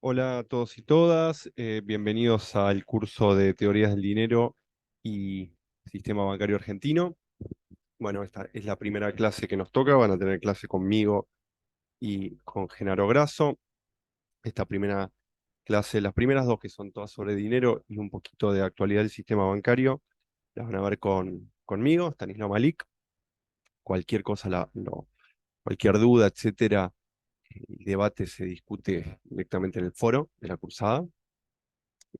Hola a todos y todas, bienvenidos al curso de Teorías del Dinero y Sistema Bancario Argentino. Bueno, esta es la primera clase que nos toca, van a tener clase conmigo y con Genaro Grasso. Esta primera clase, las primeras dos que son todas sobre dinero y un poquito de actualidad del sistema bancario, las van a ver conmigo, Stanislao Malik. Cualquier cosa, cualquier duda, etcétera, y debate se discute directamente en el foro de la cursada.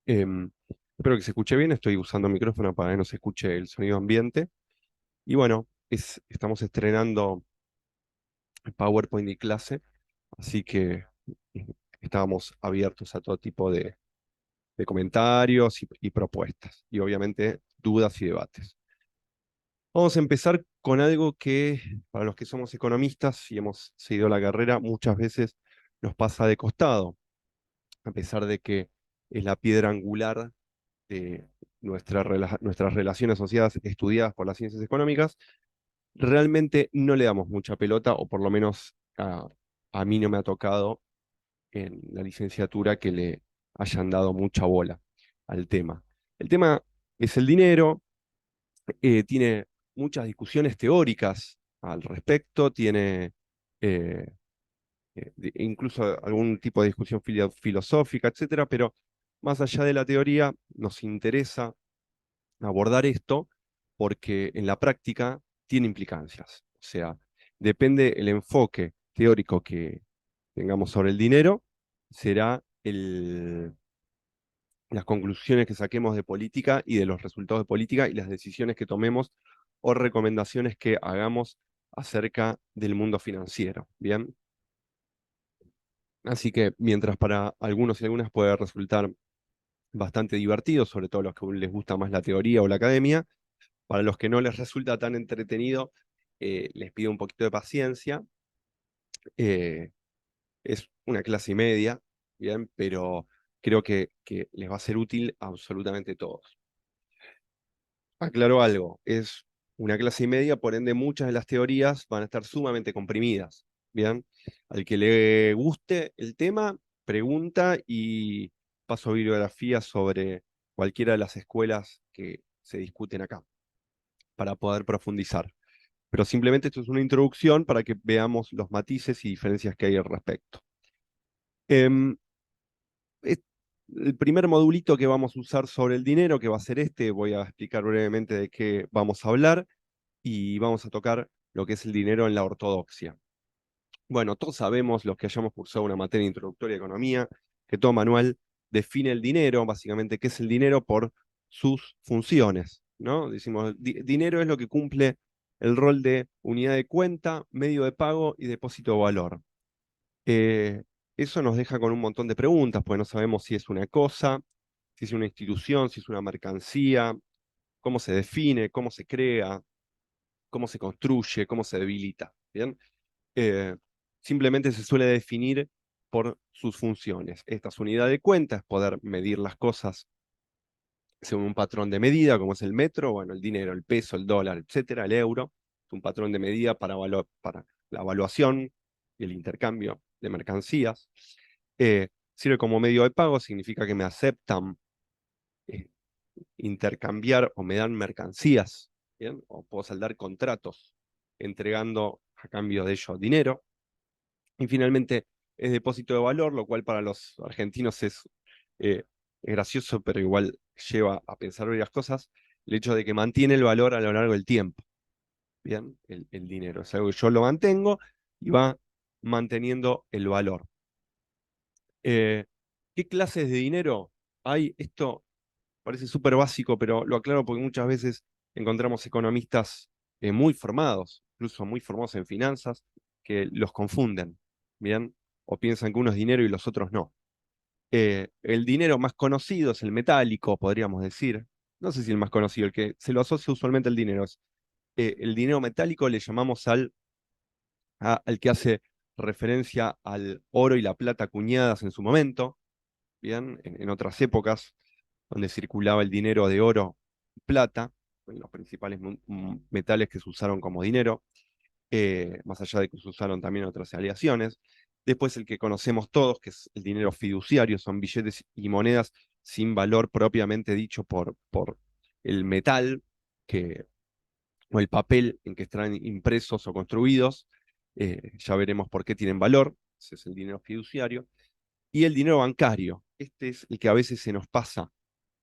Em, Espero que se escuche bien, estoy usando micrófono para que no se escuche el sonido ambiente. Y bueno, estamos estrenando el PowerPoint y clase, así que eh, estábamos abiertos a todo tipo de comentarios y propuestas, y obviamente dudas y debates. Vamos a empezar con algo que para los que somos economistas y hemos seguido la carrera, muchas veces nos pasa de costado, a pesar de que es la piedra angular de nuestras relaciones asociadas estudiadas por las ciencias económicas, realmente no le damos mucha pelota, o por lo menos a mí no me ha tocado en la licenciatura que le hayan dado mucha bola al tema. El tema es el dinero, tiene muchas discusiones teóricas al respecto, tiene eh, incluso algún tipo de discusión filosófica, etcétera, pero más allá de la teoría, nos interesa abordar esto porque en la práctica tiene implicancias. O sea, depende el enfoque teórico que tengamos sobre el dinero, será las conclusiones que saquemos de política y de los resultados de política y las decisiones que tomemos o recomendaciones que hagamos acerca del mundo financiero. Bien, así que mientras para algunos y algunas puede resultar bastante divertido, sobre todo a los que les gusta más la teoría o la academia, para los que no les resulta tan entretenido, les pido un poquito de paciencia. Eh, es una clase y media, ¿bien? Pero creo que les va a ser útil a absolutamente todos. Aclaro algo, es una clase y media, por ende muchas de las teorías van a estar sumamente comprimidas, ¿bien? Al que le guste el tema, pregunta y paso bibliografía sobre cualquiera de las escuelas que se discuten acá, para poder profundizar. Pero simplemente esto es una introducción para que veamos los matices y diferencias que hay al respecto. Em, es- el primer modulito que vamos a usar sobre el dinero, que va a ser este, voy a explicar brevemente de qué vamos a hablar y vamos a tocar lo que es el dinero en la ortodoxia. Bueno, todos sabemos, los que hayamos cursado una materia introductoria de economía, que todo manual define el dinero, básicamente qué es el dinero por sus funciones, ¿no? Decimos, dinero es lo que cumple el rol de unidad de cuenta, medio de pago y depósito de valor. Eh, Eso nos deja con un montón de preguntas, porque no sabemos si es una cosa, si es una institución, si es una mercancía, cómo se define, cómo se crea, cómo se construye, cómo se debilita. ¿Bien? eh, Simplemente se suele definir por sus funciones. Esta es unidad de cuenta, es poder medir las cosas según un patrón de medida, como es el metro, bueno, el dinero, el peso, el dólar, etcétera, el euro, es un patrón de medida para la evaluación y el intercambio de mercancías. Sirve como medio de pago, significa que me aceptan eh, intercambiar o me dan mercancías, ¿bien? O puedo saldar contratos entregando a cambio de ello dinero. Y finalmente es depósito de valor, lo cual para los argentinos es gracioso, pero igual lleva a pensar varias cosas. El hecho de que mantiene el valor a lo largo del tiempo. Bien, el dinero es algo que yo lo mantengo y va manteniendo el valor. Eh, ¿Qué clases de dinero hay? Esto parece súper básico, pero lo aclaro porque muchas veces encontramos economistas muy formados, incluso muy formados en finanzas, que los confunden, ¿bien? O piensan que uno es dinero y los otros no. El dinero más conocido es el metálico, podríamos decir. No sé si el más conocido, el que se lo asocia usualmente al dinero. El dinero metálico le llamamos al que hace referencia al oro y la plata acuñadas en su momento, ¿bien? En otras épocas, donde circulaba el dinero de oro y plata, los principales metales que se usaron como dinero, más allá de que se usaron también otras aleaciones. Después el que conocemos todos, que es el dinero fiduciario, son billetes y monedas sin valor propiamente dicho por el metal que, o el papel en que están impresos o construidos. Ya veremos por qué tienen valor. Ese es el dinero fiduciario. Y el dinero bancario. Este es el que a veces se nos pasa,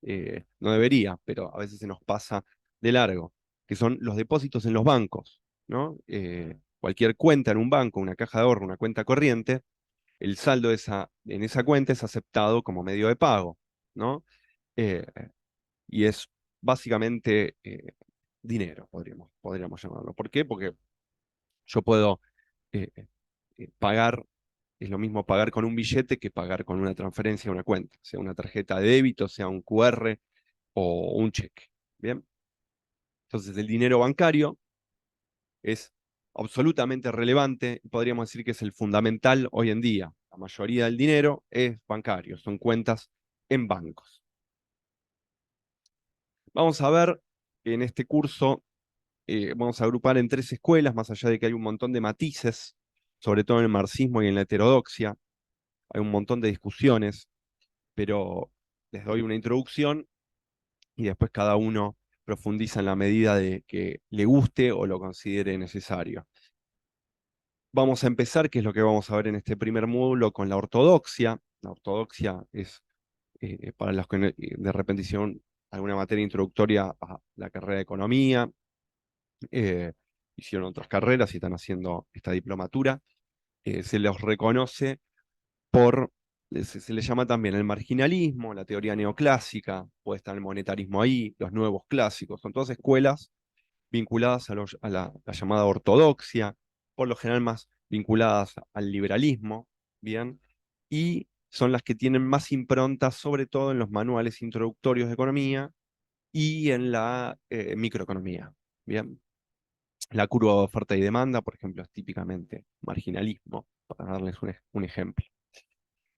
no debería, pero a veces se nos pasa de largo, que son los depósitos en los bancos, ¿no? Cualquier cuenta en un banco, una caja de ahorro, una cuenta corriente, el saldo en esa cuenta es aceptado como medio de pago, ¿no? Eh, y es básicamente dinero, podríamos llamarlo. ¿Por qué? Porque yo puedo eh, pagar, es lo mismo pagar con un billete que pagar con una transferencia a una cuenta, sea una tarjeta de débito, sea un QR o un cheque. Bien, entonces el dinero bancario es absolutamente relevante, podríamos decir que es el fundamental hoy en día. La mayoría del dinero es bancario, son cuentas en bancos. Vamos a ver en este curso, vamos a agrupar en tres escuelas, más allá de que hay un montón de matices, sobre todo en el marxismo y en la heterodoxia, hay un montón de discusiones, pero les doy una introducción y después cada uno profundiza en la medida de que le guste o lo considere necesario. Vamos a empezar, que es lo que vamos a ver en este primer módulo, con la ortodoxia. La ortodoxia es, para los que de repente hicieron alguna materia introductoria a la carrera de economía, eh, hicieron otras carreras y están haciendo esta diplomatura, se los reconoce por, se les llama también el marginalismo, la teoría neoclásica, puede estar el monetarismo ahí, los nuevos clásicos, son todas escuelas vinculadas a la llamada ortodoxia, por lo general más vinculadas al liberalismo, ¿bien? Y son las que tienen más impronta, sobre todo en los manuales introductorios de economía y en la microeconomía, ¿bien? La curva de oferta y demanda, por ejemplo, es típicamente marginalismo, para darles un ejemplo.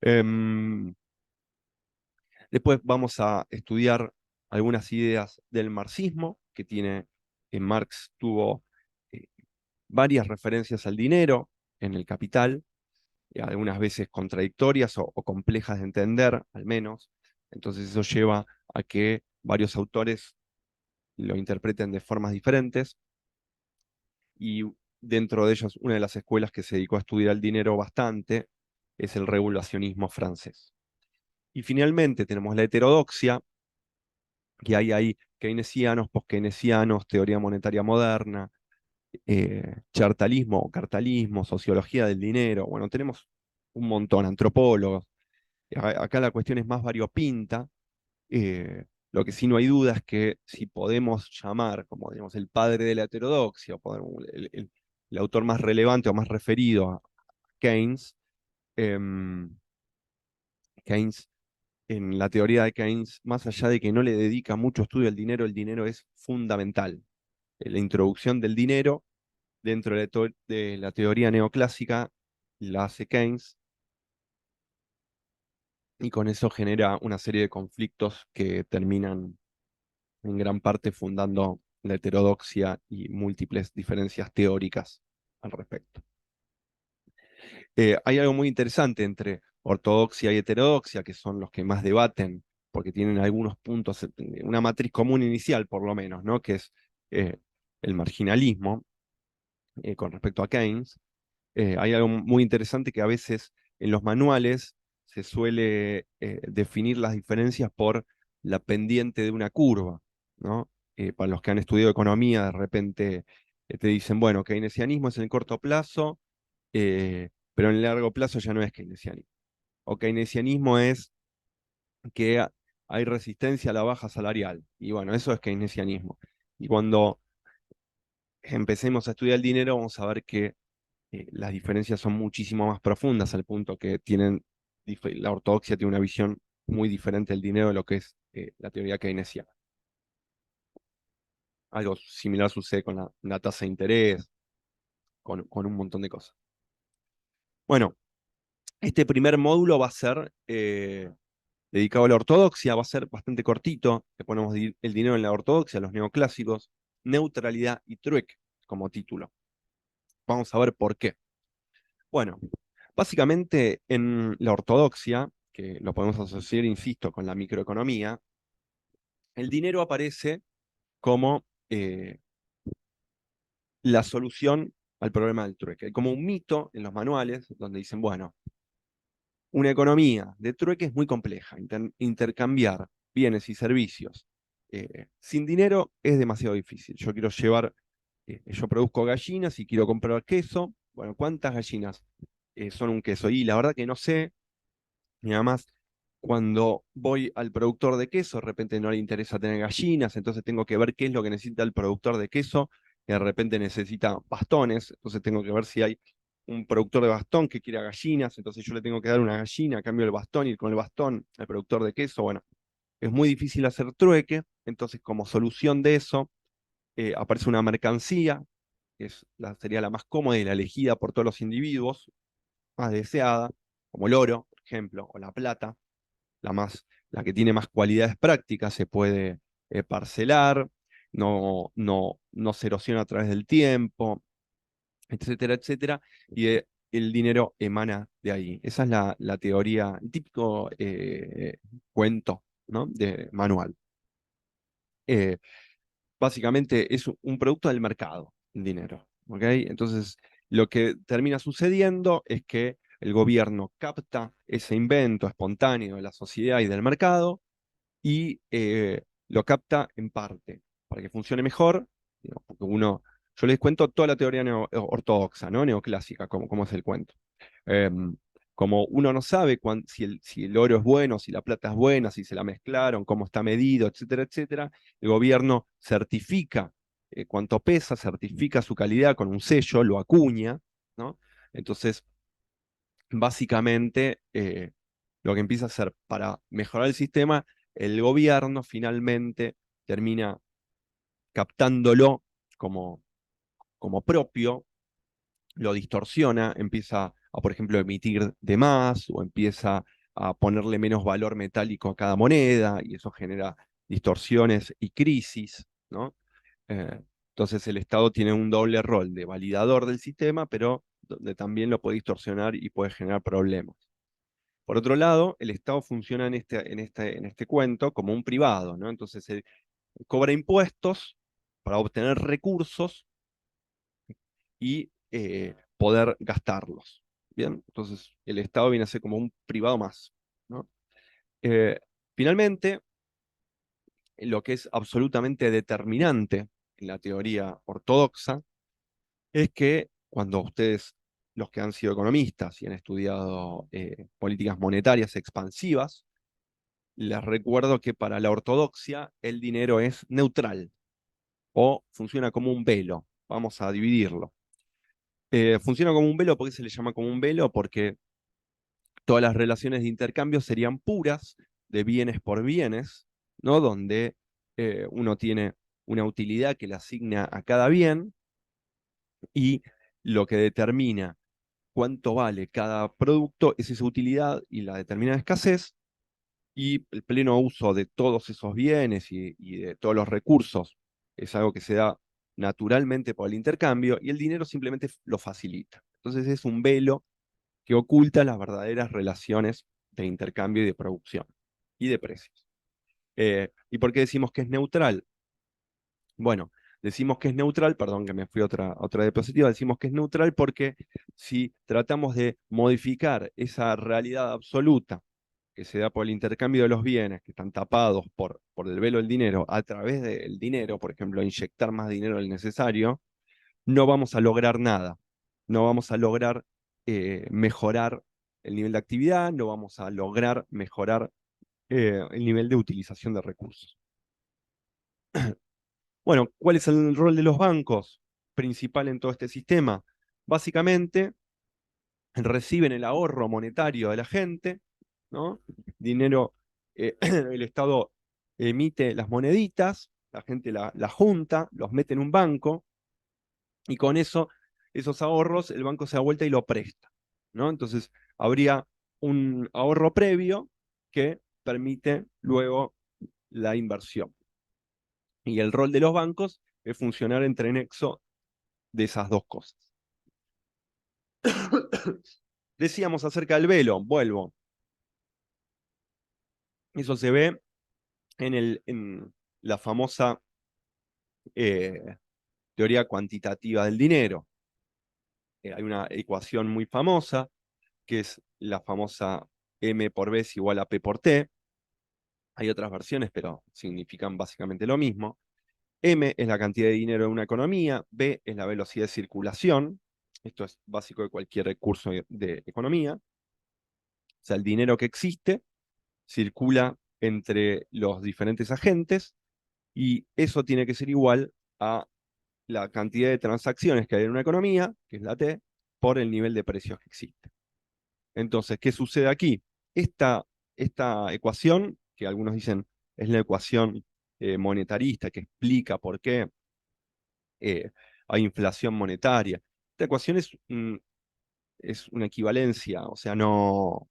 Em, Después vamos a estudiar algunas ideas del marxismo, que tiene, Marx tuvo eh, varias referencias al dinero en el Capital, algunas veces contradictorias o complejas de entender, al menos. Entonces eso lleva a que varios autores lo interpreten de formas diferentes y dentro de ellos una de las escuelas que se dedicó a estudiar el dinero bastante es el regulacionismo francés. Y finalmente tenemos la heterodoxia, que hay ahí keynesianos, post-keynesianos, teoría monetaria moderna, chartalismo o cartalismo, sociología del dinero. Bueno, tenemos un montón, antropólogos. Acá la cuestión es más variopinta. Lo que sí no hay duda es que si podemos llamar, como digamos, el padre de la heterodoxia, o el autor más relevante o más referido a Keynes, em, Keynes, en la teoría de Keynes, más allá de que no le dedica mucho estudio al dinero, el dinero es fundamental. La introducción del dinero dentro de la teoría neoclásica la hace Keynes y con eso genera una serie de conflictos que terminan en gran parte fundando la heterodoxia y múltiples diferencias teóricas al respecto. Hay algo muy interesante entre ortodoxia y heterodoxia, que son los que más debaten, porque tienen algunos puntos, una matriz común inicial por lo menos, ¿no? Que es eh, el marginalismo con respecto a Keynes. Hay algo muy interesante que a veces en los manuales se suele definir las diferencias por la pendiente de una curva, ¿no? Para los que han estudiado economía, de repente te dicen, bueno, keynesianismo es en el corto plazo, pero en el largo plazo ya no es keynesianismo. O keynesianismo es que hay resistencia a la baja salarial. Y bueno, eso es keynesianismo. Y cuando empecemos a estudiar el dinero, vamos a ver que las diferencias son muchísimo más profundas al punto que la ortodoxia tiene una visión muy diferente del dinero de lo que es la teoría keynesiana. Algo similar sucede con la tasa de interés, con un montón de cosas. Bueno, este primer módulo va a ser dedicado a la ortodoxia, va a ser bastante cortito. Le ponemos el dinero en la ortodoxia, los neoclásicos, neutralidad y trueque como título. Vamos a ver por qué. Bueno, Básicamente, en la ortodoxia, que lo podemos asociar, insisto, con la microeconomía, el dinero aparece como la solución al problema del trueque. Hay como un mito en los manuales donde dicen, bueno, una economía de trueque es muy compleja. Intercambiar bienes y servicios sin dinero es demasiado difícil. Yo produzco gallinas y quiero comprar queso. Bueno, ¿cuántas gallinas son un queso? Y la verdad que no sé. Y además, cuando voy al productor de queso, de repente no le interesa tener gallinas, entonces tengo que ver qué es lo que necesita el productor de queso, que de repente necesita bastones, entonces tengo que ver si hay un productor de bastón que quiera gallinas, entonces yo le tengo que dar una gallina a cambio del bastón y con el bastón al productor de queso. Bueno, es muy difícil hacer trueque, entonces como solución de eso aparece una mercancía, sería la más cómoda y la elegida por todos los individuos, más deseada, como el oro, por ejemplo, o la plata la que tiene más cualidades prácticas, se puede parcelar, no se erosiona a través del tiempo, etcétera, etcétera, y el dinero emana de ahí. Esa es la teoría, el típico cuento, ¿no? De manual. Eh, Básicamente es un producto del mercado, el dinero, ¿ok? Entonces, lo que termina sucediendo es que el gobierno capta ese invento espontáneo de la sociedad y del mercado y lo capta en parte para que funcione mejor, digamos, porque yo les cuento toda la teoría ortodoxa, ¿no? Neoclásica, como es el cuento. Em, Como uno no sabe si el oro es bueno, si la plata es buena, si se la mezclaron, cómo está medido, etcétera, etcétera, el gobierno certifica cuánto pesa, certifica su calidad con un sello, lo acuña, ¿no? Entonces, básicamente, lo que empieza a hacer para mejorar el sistema, el gobierno finalmente termina captándolo como, como propio, lo distorsiona, empieza a, por ejemplo, emitir de más o empieza a ponerle menos valor metálico a cada moneda y eso genera distorsiones y crisis, ¿no? Eh, entonces el Estado tiene un doble rol de validador del sistema, pero donde también lo puede distorsionar y puede generar problemas. Por otro lado, el Estado funciona en este cuento como un privado, ¿no? Entonces cobra impuestos para obtener recursos y poder gastarlos. Bien, entonces el Estado viene a ser como un privado más, ¿no? Eh, Finalmente, lo que es absolutamente determinante en la teoría ortodoxa es que cuando ustedes, los que han sido economistas y han estudiado políticas monetarias expansivas, les recuerdo que para la ortodoxia el dinero es neutral o funciona como un velo. Vamos a dividirlo. Funciona como un velo, ¿por qué se le llama como un velo? Porque todas las relaciones de intercambio serían puras, de bienes por bienes, ¿no? Donde uno tiene una utilidad que le asigna a cada bien y lo que determina cuánto vale cada producto es esa utilidad y la determinada escasez, y el pleno uso de todos esos bienes y de todos los recursos es algo que se da naturalmente por el intercambio y el dinero simplemente lo facilita. Entonces es un velo que oculta las verdaderas relaciones de intercambio y de producción y de precios. ¿Y por qué decimos que es neutral? Bueno, decimos que es neutral, perdón que me fui a otra diapositiva, decimos que es neutral porque si tratamos de modificar esa realidad absoluta que se da por el intercambio de los bienes que están tapados por el velo del dinero a través del dinero, por ejemplo, inyectar más dinero del necesario, no vamos a lograr nada. No vamos a lograr mejorar el nivel de actividad, no vamos a lograr mejorar el nivel de utilización de recursos. Bueno, ¿cuál es el rol de los bancos principal en todo este sistema? Básicamente, reciben el ahorro monetario de la gente, ¿no? Dinero, el Estado emite las moneditas, la gente la junta, los mete en un banco, y con eso, esos ahorros, el banco se da vuelta y lo presta, ¿no? Entonces, habría un ahorro previo que permite luego la inversión. Y el rol de los bancos es funcionar entre nexo de esas dos cosas. Decíamos acerca del velo, vuelvo. Eso se ve en la famosa eh, teoría cuantitativa del dinero. Hay una ecuación muy famosa, que es la famosa M por B es igual a P por T. Hay otras versiones, pero significan básicamente lo mismo. M es la cantidad de dinero de una economía, B es la velocidad de circulación. Esto es básico de cualquier recurso de economía. O sea, el dinero que existe circula entre los diferentes agentes y eso tiene que ser igual a la cantidad de transacciones que hay en una economía, que es la T, por el nivel de precios que existe. Entonces, ¿qué sucede aquí? Esta, esta ecuación, que algunos dicen es la ecuación monetarista, que explica por qué hay inflación monetaria. Esta ecuación es una equivalencia, o sea, no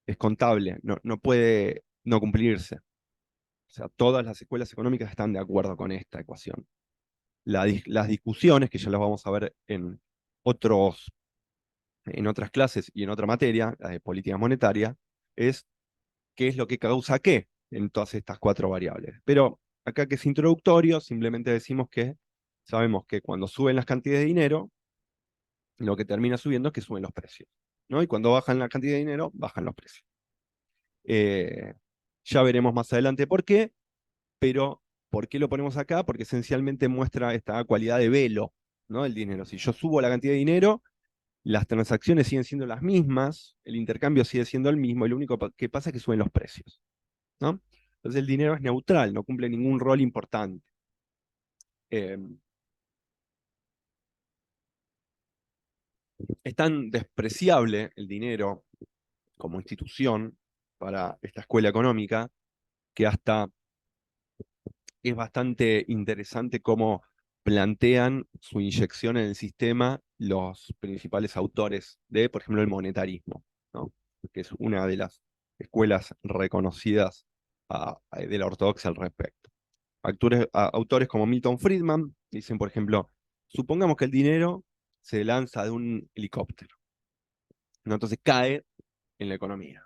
es contable, no puede no cumplirse. O sea, todas las escuelas económicas están de acuerdo con esta ecuación. Las discusiones, que ya las vamos a ver otros, en otras clases y en otra materia, la de política monetaria, es qué es lo que causa qué en todas estas cuatro variables. Pero acá que es introductorio, simplemente decimos que sabemos que cuando suben las cantidades de dinero, lo que termina subiendo es que suben los precios, ¿no? Y cuando bajan la cantidad de dinero, bajan los precios. Eh, ya veremos más adelante por qué, pero ¿por qué lo ponemos acá? Porque esencialmente muestra esta cualidad de velo, ¿no? El dinero. Si yo subo la cantidad de dinero, las transacciones siguen siendo las mismas, el intercambio sigue siendo el mismo, y lo único que pasa es que suben los precios, ¿no? Entonces el dinero es neutral, no cumple ningún rol importante. Eh, es tan despreciable el dinero como institución para esta escuela económica que hasta es bastante interesante cómo plantean su inyección en el sistema los principales autores de, por ejemplo, el monetarismo, ¿no? Que es una de las escuelas reconocidas de la ortodoxia al respecto. Autores como Milton Friedman dicen, por ejemplo, supongamos que el dinero se lanza de un helicóptero, ¿no? Entonces cae en la economía,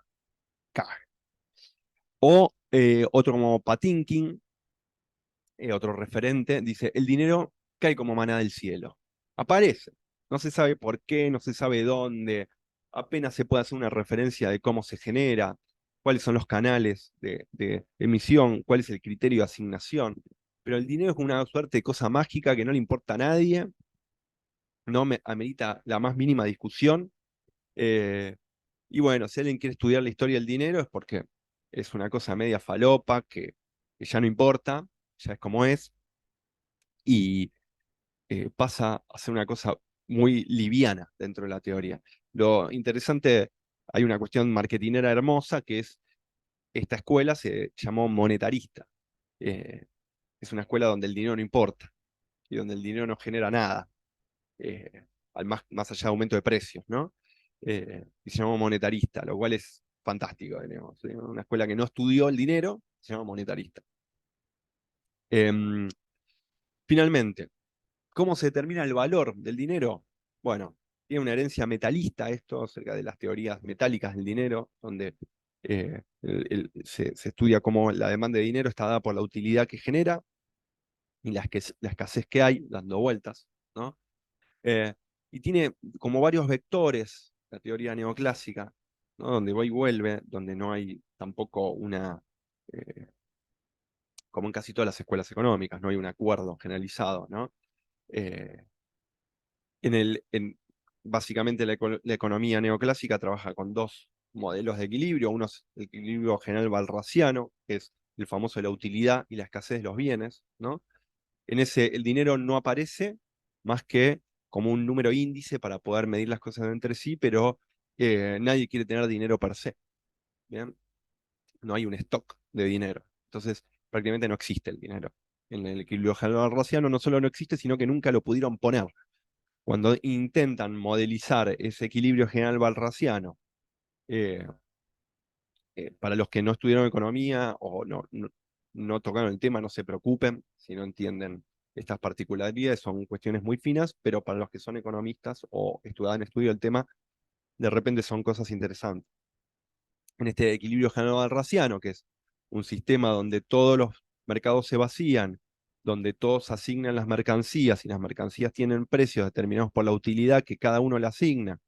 cae. O otro como Patinkin, otro referente, dice, el dinero cae como maná del cielo. Aparece. No se sabe por qué, no se sabe dónde. Apenas se puede hacer una referencia de cómo se genera, cuáles son los canales de emisión, cuál es el criterio de asignación. Pero el dinero es una suerte de cosa mágica que no le importa a nadie, no amerita la más mínima discusión. eh, y bueno, si alguien quiere estudiar la historia del dinero es porque es una cosa media falopa que ya no importa, ya es como es y pasa a ser una cosa muy liviana dentro de la teoría. Lo interesante, hay una cuestión marketinera hermosa, que es, esta escuela se llamó monetarista. Eh, es una escuela donde el dinero no importa y donde el dinero no genera nada, más allá de aumento de precios, ¿no? Y se llamó monetarista, lo cual es fantástico, digamos, ¿sí? Una escuela que no estudió el dinero, se llama monetarista. Em, finalmente, ¿cómo se determina el valor del dinero? Bueno, tiene una herencia metalista esto, acerca de las teorías metálicas del dinero, donde se estudia cómo la demanda de dinero está dada por la utilidad que genera y la escasez que hay dando vueltas, ¿no? Eh, y tiene como varios vectores la teoría neoclásica, ¿no? Donde va y vuelve, donde no hay tampoco eh, como en casi todas las escuelas económicas, no hay un acuerdo generalizado, ¿no? Eh, En el, en, básicamente la economía neoclásica trabaja con dos modelos de equilibrio. Uno es el equilibrio general balrasiano, que es el famoso de la utilidad y la escasez de los bienes, ¿no? En ese el dinero no aparece más que como un número índice para poder medir las cosas entre sí, pero nadie quiere tener dinero per se, ¿bien? No hay un stock de dinero. Entonces, prácticamente no existe el dinero. En el equilibrio general balrasiano no solo no existe, sino que nunca lo pudieron poner. Cuando intentan modelizar ese equilibrio general balrasiano, eh, para los que no estudiaron economía o no tocaron el tema, no se preocupen si no entienden estas particularidades, son cuestiones muy finas, pero para los que son economistas o han estudiado el tema, de repente son cosas interesantes. En este equilibrio general raciano, que es un sistema donde todos los mercados se vacían, donde todos asignan las mercancías y las mercancías tienen precios determinados por la utilidad que cada uno le asigna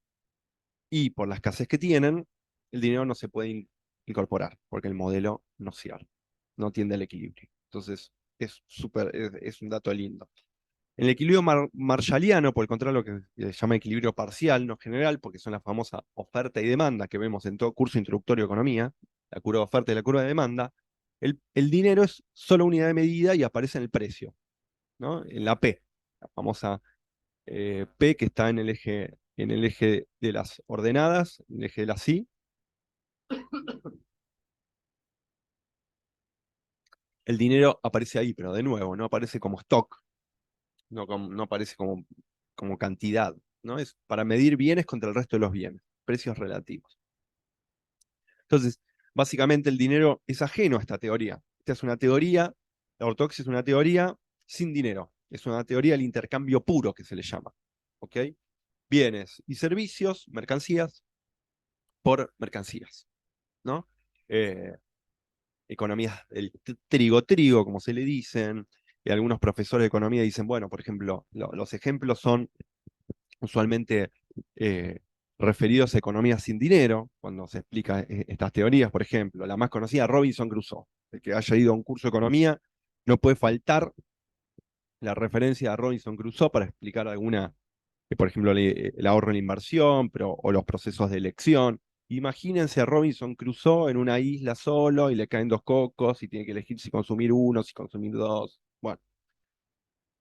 y por la escasez que tienen, el dinero no se puede incorporar porque el modelo no cierra, no tiende al equilibrio. Entonces, es un dato lindo. En el equilibrio marshalliano, por el contrario, lo que se llama equilibrio parcial, no general, porque son la famosa oferta y demanda que vemos en todo curso introductorio de economía, la curva de oferta y la curva de demanda, el dinero es solo unidad de medida y aparece en el precio, ¿no? En la P, la famosa P que está en el eje de las ordenadas, en el eje de las Y. El dinero aparece ahí, pero de nuevo, no aparece como stock, no aparece como cantidad, ¿no? Es para medir bienes contra el resto de los bienes, precios relativos. Entonces, básicamente el dinero es ajeno a esta teoría. Esta es una teoría, la ortodoxia es una teoría sin dinero, es una teoría del intercambio puro que se le llama, ¿ok? Bienes y servicios, mercancías por mercancías, ¿no? Eh, Economías del trigo, como se le dicen, y algunos profesores de economía dicen, bueno, por ejemplo, los ejemplos son usualmente eh, referidos a economías sin dinero, cuando se explica estas teorías, por ejemplo, la más conocida, Robinson Crusoe. El que haya ido a un curso de economía, no puede faltar la referencia a Robinson Crusoe para explicar alguna, por ejemplo, el ahorro en la inversión, o los procesos de elección. Imagínense a Robinson Crusoe en una isla solo y le caen dos cocos y tiene que elegir si consumir uno, si consumir dos. Bueno,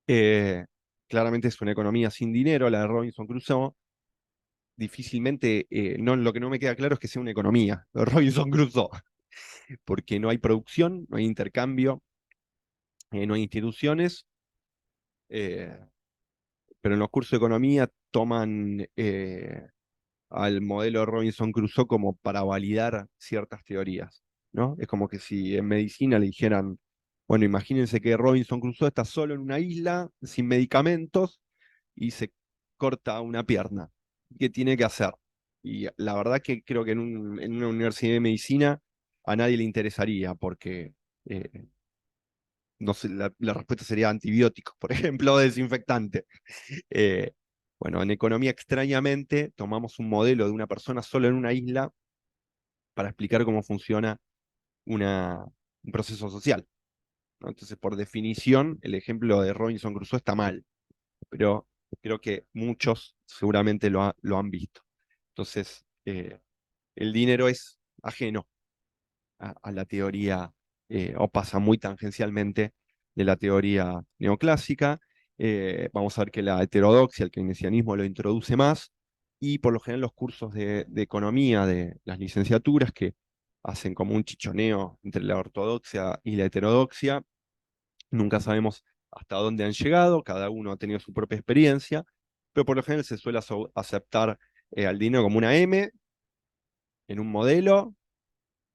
eh, claramente es una economía sin dinero, la de Robinson Crusoe. Difícilmente, no, lo que no me queda claro es que sea una economía, lo de Robinson Crusoe, porque no hay producción, no hay intercambio, no hay instituciones, eh, pero en los cursos de economía toman al modelo de Robinson Crusoe como para validar ciertas teorías, ¿no? Es como que si en medicina le dijeran, bueno, imagínense que Robinson Crusoe está solo en una isla, sin medicamentos, y se corta una pierna. ¿Qué tiene que hacer? Y la verdad que creo que en una universidad de medicina a nadie le interesaría, porque eh, no sé, la respuesta sería antibióticos, por ejemplo, o desinfectante. Eh, bueno, en economía extrañamente tomamos un modelo de una persona solo en una isla para explicar cómo funciona un proceso social, ¿no? Entonces, por definición, el ejemplo de Robinson Crusoe está mal, pero creo que muchos seguramente lo han visto. Entonces, el dinero es ajeno a la teoría, o pasa muy tangencialmente de la teoría neoclásica. Vamos a ver que la heterodoxia, el keynesianismo lo introduce más, y por lo general los cursos de economía de las licenciaturas que hacen como un chichoneo entre la ortodoxia y la heterodoxia, nunca sabemos hasta dónde han llegado, cada uno ha tenido su propia experiencia, pero por lo general se suele aceptar al dinero como una M en un modelo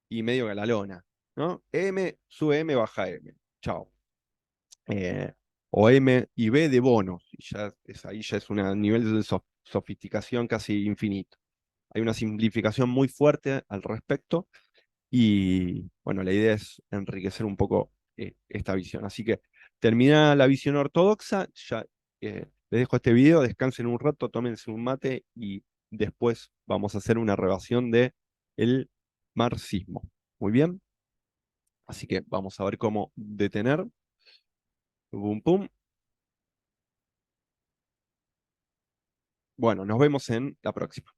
y medio galalona, ¿no? M, sube M, baja M. Chao. Eh, o M y B de bonos. Y ahí ya es un nivel de sofisticación casi infinito. Hay una simplificación muy fuerte al respecto y bueno, la idea es enriquecer un poco esta visión. Así que termina la visión ortodoxa, ya les dejo este video, descansen un rato, tómense un mate y después vamos a hacer una revasión de el marxismo. Muy bien, así que vamos a ver cómo detener. Pum, pum. Bueno, nos vemos en la próxima.